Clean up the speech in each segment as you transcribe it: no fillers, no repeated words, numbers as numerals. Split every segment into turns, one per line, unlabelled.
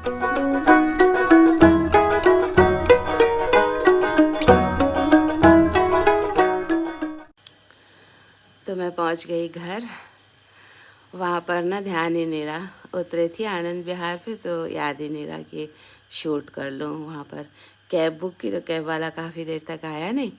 तो मैं पहुंच गई घर। वहाँ पर ना ध्यान ही नहीं रहा, उतरे थी आनंद विहार पे तो याद ही नहीं रहा कि शूट कर लूँ। वहाँ पर कैब बुक की तो कैब वाला काफ़ी देर तक आया नहीं,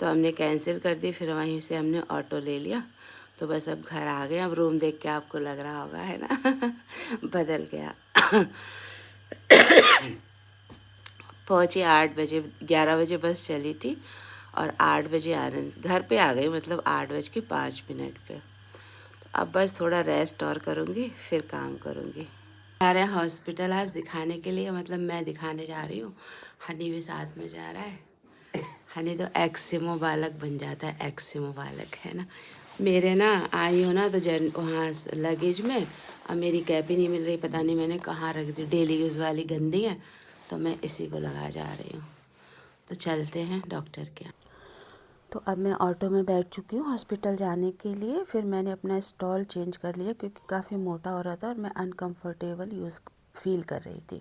तो हमने कैंसिल कर दी। फिर वहीं से हमने ऑटो ले लिया। तो बस अब घर आ गए। अब रूम देख के आपको लग रहा होगा है ना बदल गया। पहुँची 8 बजे, 11 बजे बस चली थी और 8 बजे आनंद घर पे आ गई, मतलब 8:05 पे। तो अब बस थोड़ा रेस्ट और करूँगी, फिर काम करूँगी। जा रहे हैं हॉस्पिटल आज दिखाने के लिए, मतलब मैं दिखाने जा रही हूँ, हनी भी साथ में जा रहा है। हनी तो एक्सिमो बालक बन जाता है, एक्सिमो बालक है ना। मेरे ना आई हो ना तो वहाँ लगेज में अब मेरी कैप ही नहीं मिल रही, पता नहीं मैंने कहाँ रख दी। डेली यूज़ वाली गंदी है तो मैं इसी को लगा जा रही हूँ। तो चलते हैं डॉक्टर के। तो अब मैं ऑटो में बैठ चुकी हूँ हॉस्पिटल जाने के लिए। फिर मैंने अपना स्टॉल चेंज कर लिया क्योंकि काफ़ी मोटा हो रहा था और मैं अनकंफर्टेबल फील कर रही थी।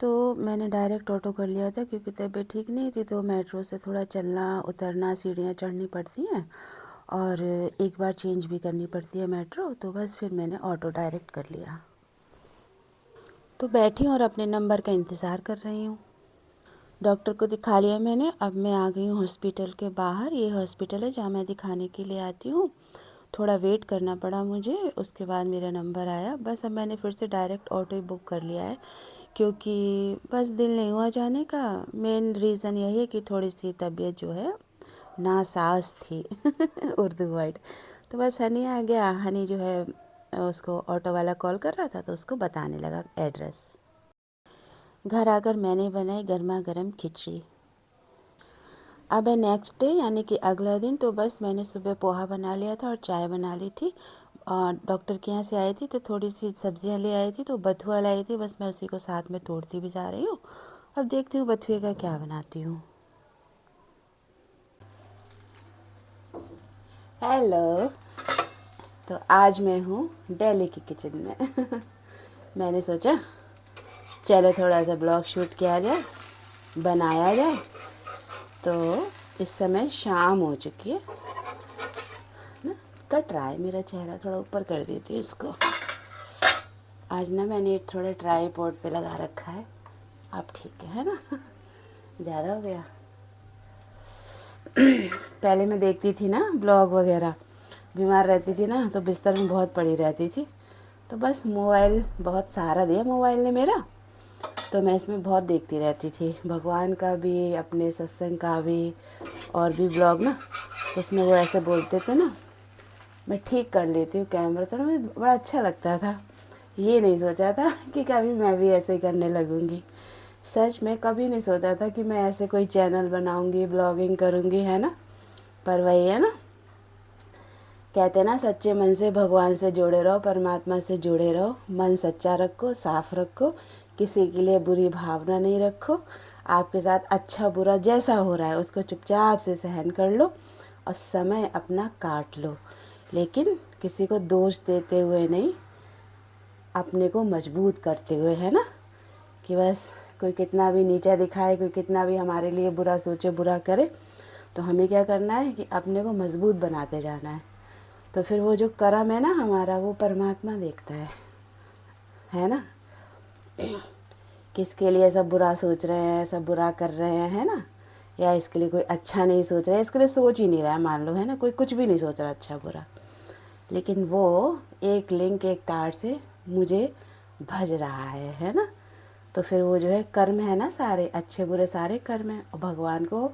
तो मैंने डायरेक्ट ऑटो कर लिया था क्योंकि तबीयत ठीक नहीं थी। तो मेट्रो से थोड़ा चलना उतरना, सीढ़ियाँ चढ़नी पड़ती हैं और एक बार चेंज भी करनी पड़ती है मेट्रो। तो बस फिर मैंने ऑटो डायरेक्ट कर लिया। तो बैठी और अपने नंबर का इंतज़ार कर रही हूँ। डॉक्टर को दिखा लिया मैंने। अब मैं आ गई हूँ हॉस्पिटल के बाहर। ये हॉस्पिटल है जहाँ मैं दिखाने के लिए आती हूँ। थोड़ा वेट करना पड़ा मुझे, उसके बाद मेरा नंबर आया। बस अब मैंने फिर से डायरेक्ट ऑटो ही बुक कर लिया है क्योंकि बस दिल नहीं हुआ जाने का। मेन रीज़न यही है कि थोड़ी सी तबीयत जो है नासाज थी उर्दू वर्ड। तो बस हनी आ गया। हनी जो है उसको ऑटो वाला कॉल कर रहा था तो उसको बताने लगा एड्रेस। घर आकर मैंने बनाई गर्मा गर्म खिचड़ी। अब है नेक्स्ट डे यानी कि अगला दिन। तो बस मैंने सुबह पोहा बना लिया था और चाय बना ली थी। और डॉक्टर के यहाँ से आई थी तो थोड़ी सी सब्जियां ले आई थी, तो बथुआ लाई थी। बस मैं उसी को साथ में तोड़ती भी जा रही हूँ। अब देखती हूँ बथुए का क्या बनाती हूँ। हेलो। तो आज मैं हूँ दिल्ली की किचन में मैंने सोचा चलो थोड़ा सा ब्लॉग शूट किया जाए, बनाया जाए। तो इस समय शाम हो चुकी है ना। कट रहा है मेरा चेहरा, थोड़ा ऊपर कर देती हूँ इसको। आज ना मैंने थोड़ा ट्राईपॉड पे लगा रखा है। अब ठीक है ना ज़्यादा हो गया। पहले मैं देखती थी ना ब्लॉग वगैरह, बीमार रहती थी ना तो बिस्तर में बहुत पड़ी रहती थी। तो बस मोबाइल बहुत सहारा दिया मोबाइल ने मेरा। तो मैं इसमें बहुत देखती रहती थी, भगवान का भी, अपने सत्संग का भी, और भी ब्लॉग ना। उसमें वो ऐसे बोलते थे ना, मैं ठीक कर लेती हूँ कैमरा। तो मुझे बड़ा अच्छा लगता था। ये नहीं सोचा था कि कभी मैं भी ऐसे करने लगूँगी। सच में कभी नहीं सोचा था कि मैं ऐसे कोई चैनल बनाऊँगी, ब्लॉगिंग करूँगी, है ना। पर वही है ना, कहते हैं ना सच्चे मन से भगवान से जुड़े रहो, परमात्मा से जुड़े रहो। मन सच्चा रखो, साफ रखो, किसी के लिए बुरी भावना नहीं रखो। आपके साथ अच्छा बुरा जैसा हो रहा है उसको चुपचाप से सहन कर लो और समय अपना काट लो। लेकिन किसी को दोष देते हुए नहीं, अपने को मजबूत करते हुए, है ना। कि बस कोई कितना भी नीचा दिखाए, कोई कितना भी हमारे लिए बुरा सोचे, बुरा करे, तो हमें क्या करना है कि अपने को मजबूत बनाते जाना है। तो फिर वो जो कर्म है ना हमारा, वो परमात्मा देखता है ना। किसके लिए सब बुरा सोच रहे हैं, सब बुरा कर रहे हैं, है ना। या इसके लिए कोई अच्छा नहीं सोच रहा है, इसके लिए सोच ही नहीं रहा है, मान लो, है ना। कोई कुछ भी नहीं सोच रहा अच्छा बुरा, लेकिन वो एक लिंक, एक तार से मुझे भज रहा है ना। तो फिर वो जो है कर्म है ना, सारे अच्छे बुरे सारे कर्म है। और भगवान को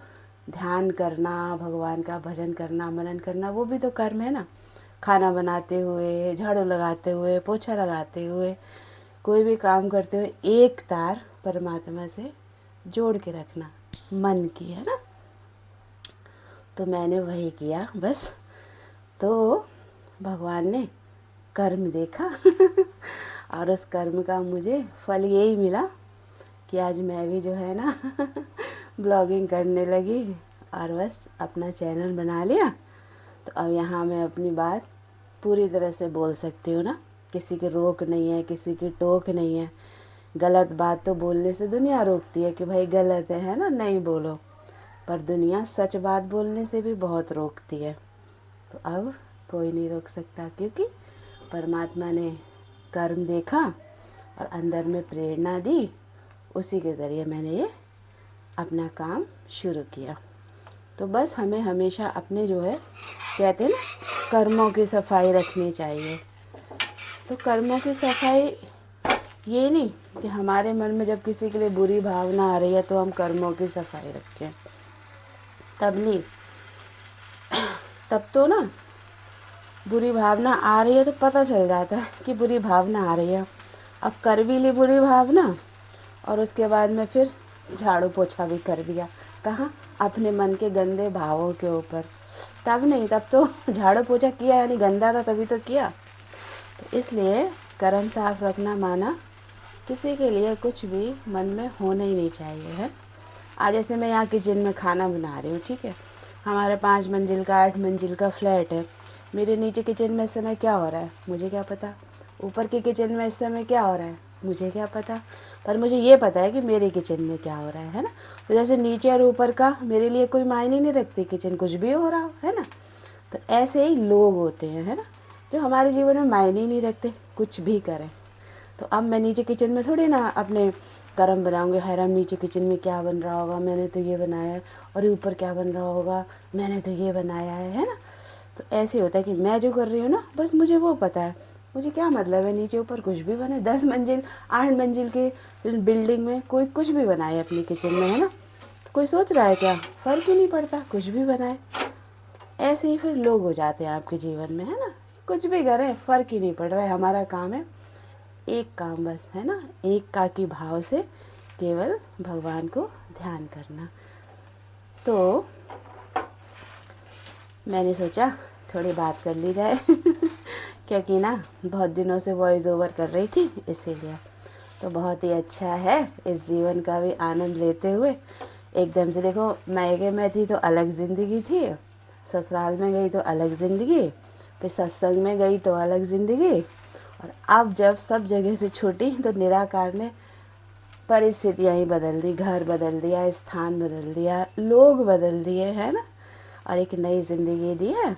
ध्यान करना, भगवान का भजन करना, मनन करना, वो भी तो कर्म है ना। खाना बनाते हुए, झाड़ू लगाते हुए, पोछा लगाते हुए, कोई भी काम करते हुए एक तार परमात्मा से जोड़ के रखना मन की, है ना। तो मैंने वही किया बस। तो भगवान ने कर्म देखा और उस कर्म का मुझे फल यही मिला कि आज मैं भी जो है ना ब्लॉगिंग करने लगी और बस अपना चैनल बना लिया। तो अब यहाँ मैं अपनी बात पूरी तरह से बोल सकती हूँ ना, किसी की रोक नहीं है, किसी की टोक नहीं है। गलत बात तो बोलने से दुनिया रोकती है कि भाई गलत है ना, नहीं बोलो। पर दुनिया सच बात बोलने से भी बहुत रोकती है। तो अब कोई नहीं रोक सकता, क्योंकि परमात्मा ने कर्म देखा और अंदर में प्रेरणा दी, उसी के ज़रिए मैंने ये अपना काम शुरू किया। तो बस हमें हमेशा अपने जो है कहते हैं ना, कर्मों की सफाई रखनी चाहिए। तो कर्मों की सफाई ये नहीं कि हमारे मन में जब किसी के लिए बुरी भावना आ रही है तो हम कर्मों की सफाई रखें, तब नहीं। तब तो ना बुरी भावना आ रही है तो पता चल जाता है कि बुरी भावना आ रही है। अब कर भी ली बुरी भावना और उसके बाद में फिर झाड़ू पोछा भी कर दिया। कहाँ? अपने मन के गंदे भावों के ऊपर। तब नहीं, तब तो झाड़ू पोछा किया यानी गंदा था तभी तो किया। तो इसलिए कर्म साफ रखना माना किसी के लिए कुछ भी मन में होना ही नहीं चाहिए है। आज जैसे मैं यहाँ किचन में खाना बना रही हूँ, ठीक है, हमारा 5 मंजिल का 8 मंजिल का फ्लैट है। मेरे नीचे किचन में इस समय क्या हो रहा है मुझे क्या पता, ऊपर के किचन में इस समय क्या हो रहा है मुझे क्या पता, पर मुझे ये पता है कि मेरे किचन में क्या हो रहा है ना। तो जैसे नीचे और ऊपर का मेरे लिए कोई मायने नहीं रखती, किचन कुछ भी हो रहा है ना। तो ऐसे ही लोग होते हैं है ना, जो हमारे जीवन में मायने ही नहीं रखते, कुछ भी करें। तो अब मैं नीचे किचन में थोड़ी ना अपने कर्म बनाऊंगे, हैराम नीचे किचन में क्या बन रहा होगा, मैंने तो ये बनाया है, और ऊपर क्या बन रहा होगा, मैंने तो ये बनाया है ना। तो ऐसे होता है कि मैं जो कर रही हूँ ना, बस मुझे वो पता है, मुझे क्या मतलब है नीचे ऊपर कुछ भी बने। 10 मंजिल 8 मंजिल की बिल्डिंग में कोई कुछ भी बनाए अपनी किचन में है ना, तो कोई सोच रहा है क्या? फ़र्क ही नहीं पड़ता, कुछ भी बनाए। ऐसे ही फिर लोग हो जाते हैं आपके जीवन में है ना, कुछ भी करें फ़र्क ही नहीं पड़ रहा है। हमारा काम है एक काम बस है ना, एक का की भाव से केवल भगवान को ध्यान करना। तो मैंने सोचा थोड़ी बात कर ली जाए क्योंकि ना बहुत दिनों से वॉइस ओवर कर रही थी इसीलिए। तो बहुत ही अच्छा है इस जीवन का भी आनंद लेते हुए। एकदम से देखो, मायके में थी तो अलग ज़िंदगी थी, ससुराल में गई तो अलग ज़िंदगी, फिर सत्संग में गई तो अलग ज़िंदगी, और अब जब सब जगह से छूटी तो निराकार ने परिस्थितियाँ ही बदल दी, घर बदल दिया, स्थान बदल दिया, लोग बदल दिए है ना, और एक नई ज़िंदगी दी है।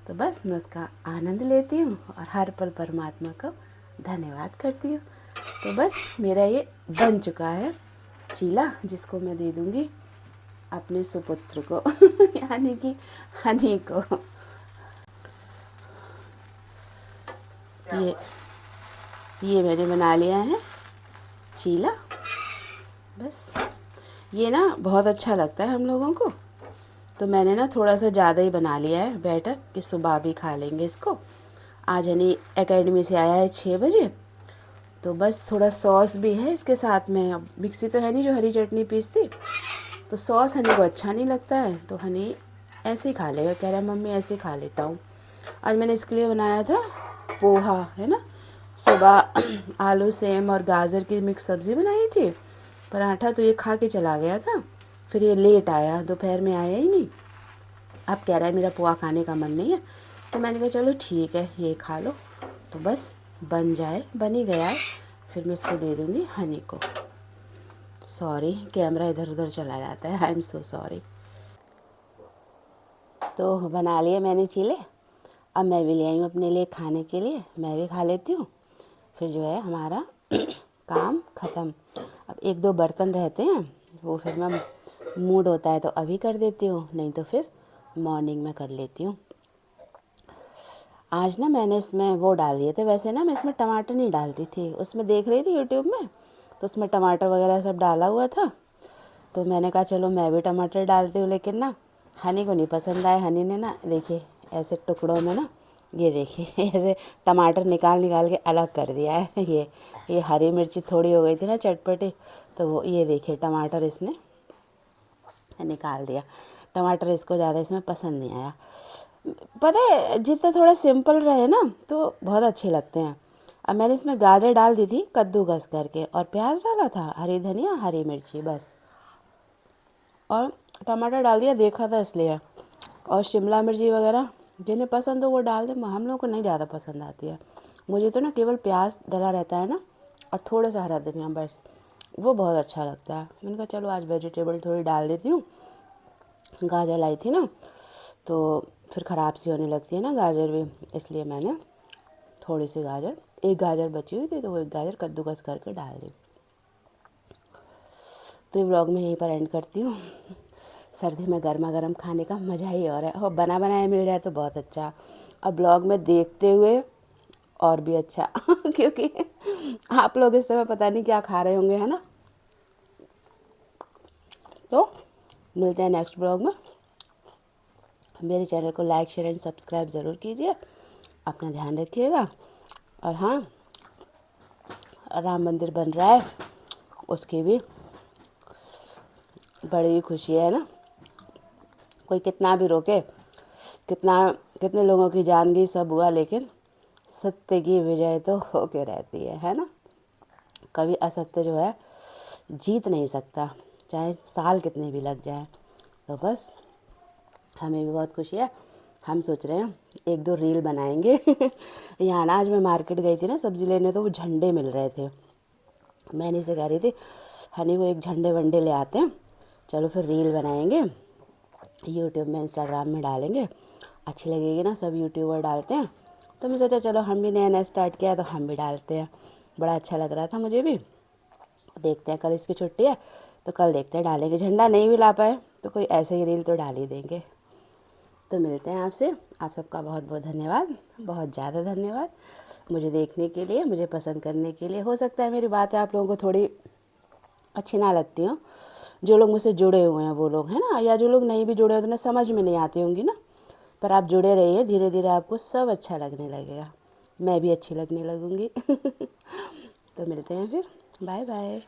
तो बस मैं उसका आनंद लेती हूँ और हर पल परमात्मा का धन्यवाद करती हूँ। तो बस मेरा ये बन चुका है चीला, जिसको मैं दे दूँगी अपने सुपुत्र को यानी कि हनी को। ये मैंने बना लिया है चीला। बस ये ना बहुत अच्छा लगता है हम लोगों को, तो मैंने ना थोड़ा सा ज़्यादा ही बना लिया है बैटर कि सुबह भी खा लेंगे इसको। आज हनी एकेडमी से आया है 6 बजे, तो बस थोड़ा सॉस भी है इसके साथ में। अब मिक्सी तो है नहीं जो हरी चटनी पीसती, तो सॉस हनी को अच्छा नहीं लगता है, तो हनी ऐसे ही खा लेगा, कह रहा है मम्मी ऐसे ही खा लेता हूँ। आज मैंने इसके लिए बनाया था पोहा है ना, सुबह आलू सेम और गाजर की मिक्स सब्ज़ी बनाई थी, पराठा तो ये खा के चला गया था, फिर ये लेट आया, दोपहर में आया ही नहीं। अब कह रहा है मेरा पोहा खाने का मन नहीं है, तो मैंने कहा चलो ठीक है ये खा लो। तो बस बन जाए, बन ही गया है, फिर मैं इसको दे दूँगी हनी को। सॉरी कैमरा इधर उधर चला जाता है, आई एम सो सॉरी। तो बना लिए मैंने चीले, अब मैं भी ले आई हूँ अपने लिए खाने के लिए, मैं भी खा लेती हूँ, फिर जो है हमारा काम ख़त्म। अब 1-2 बर्तन रहते हैं, वो फिर मैं मूड होता है तो अभी कर देती हूँ, नहीं तो फिर मॉर्निंग में कर लेती हूँ। आज ना मैंने इसमें वो डाल दिए थे, वैसे ना मैं इसमें टमाटर नहीं डालती थी, उसमें देख रही थी यूट्यूब में, तो उसमें टमाटर वगैरह सब डाला हुआ था, तो मैंने कहा चलो मैं भी टमाटर डालती हूँ। लेकिन ना हनी को नहीं पसंद आया, हनी ने ना देखिए ऐसे टुकड़ों में ना, ये देखिए ऐसे टमाटर निकाल निकाल के अलग कर दिया है। ये हरी मिर्ची थोड़ी हो गई थी ना चटपटी, तो वो ये देखिए टमाटर इसने निकाल दिया। टमाटर इसको ज़्यादा इसमें पसंद नहीं आया। पता है जितना थोड़ा सिंपल रहे ना तो बहुत अच्छे लगते हैं। अब मैंने इसमें गाजर डाल दी थी कद्दूकस करके, और प्याज डाला था, हरी धनिया हरी मिर्ची बस, और टमाटर डाल दिया, देखा था इसलिए। और शिमला मिर्ची वगैरह जिन्हें पसंद हो वो डाल दे, हम लोगों को नहीं ज़्यादा पसंद आती है। मुझे तो ना केवल प्याज डला रहता है ना और थोड़ा सा हरा धनिया, बस वो बहुत अच्छा लगता है। मैंने कहा चलो आज वेजिटेबल थोड़ी डाल देती हूँ। गाजर लाई थी ना, तो फिर ख़राब सी होने लगती है ना गाजर भी, इसलिए मैंने थोड़ी सी गाजर, एक गाजर बची हुई थी तो वो एक गाजर कद्दूकस करके डाल दी। तो ये व्लॉग में यहीं पर एंड करती हूँ। सर्दी में गर्मा गर्म खाने का मज़ा ही और है, और बना बनाया मिल जाए तो बहुत अच्छा, और ब्लॉग में देखते हुए और भी अच्छा क्योंकि आप लोग इस समय पता नहीं क्या खा रहे होंगे, है ना। तो मिलते हैं नेक्स्ट ब्लॉग में। मेरे चैनल को लाइक शेयर एंड सब्सक्राइब ज़रूर कीजिए। अपना ध्यान रखिएगा। और हाँ, राम मंदिर बन रहा है, उसकी भी बड़ी खुशी है ना। कोई कितना भी रोके, कितने लोगों की जान गई, सब हुआ, लेकिन सत्य की विजय तो होके रहती है ना। कभी असत्य जो है जीत नहीं सकता, चाहे साल कितने भी लग जाए। तो बस हमें भी बहुत खुशी है। हम सोच रहे हैं एक दो रील बनाएंगे यहाँ ना, आज मैं मार्केट गई थी ना सब्ज़ी लेने, तो वो झंडे मिल रहे थे। मैंने से कह रही थी हनी वो एक झंडे वंडे ले आते हैं, चलो फिर रील बनाएंगे, यूट्यूब में इंस्टाग्राम में डालेंगे, अच्छी लगेगी ना, सब यूट्यूबर डालते हैं। तो मैं सोचा चलो हम भी नया नया स्टार्ट किया तो हम भी डालते हैं। बड़ा अच्छा लग रहा था मुझे भी। देखते हैं, कल इसकी छुट्टी है तो कल देखते हैं डालेंगे। झंडा नहीं भी ला पाए तो कोई ऐसे ही रील तो डाल ही देंगे। तो मिलते हैं आपसे। आप सबका बहुत बहुत धन्यवाद, बहुत ज़्यादा धन्यवाद मुझे देखने के लिए, मुझे पसंद करने के लिए। हो सकता है मेरी बातें आप लोगों को थोड़ी अच्छी ना लगती हो, जो लोग मुझसे जुड़े हुए हैं वो लोग, है ना, या जो लोग नहीं भी जुड़े हो तो उन्हें समझ में नहीं आती होंगी ना। पर आप जुड़े रहिए, धीरे धीरे आपको सब अच्छा लगने लगेगा, मैं भी अच्छी लगने लगूंगी तो मिलते हैं फिर, बाय बाय।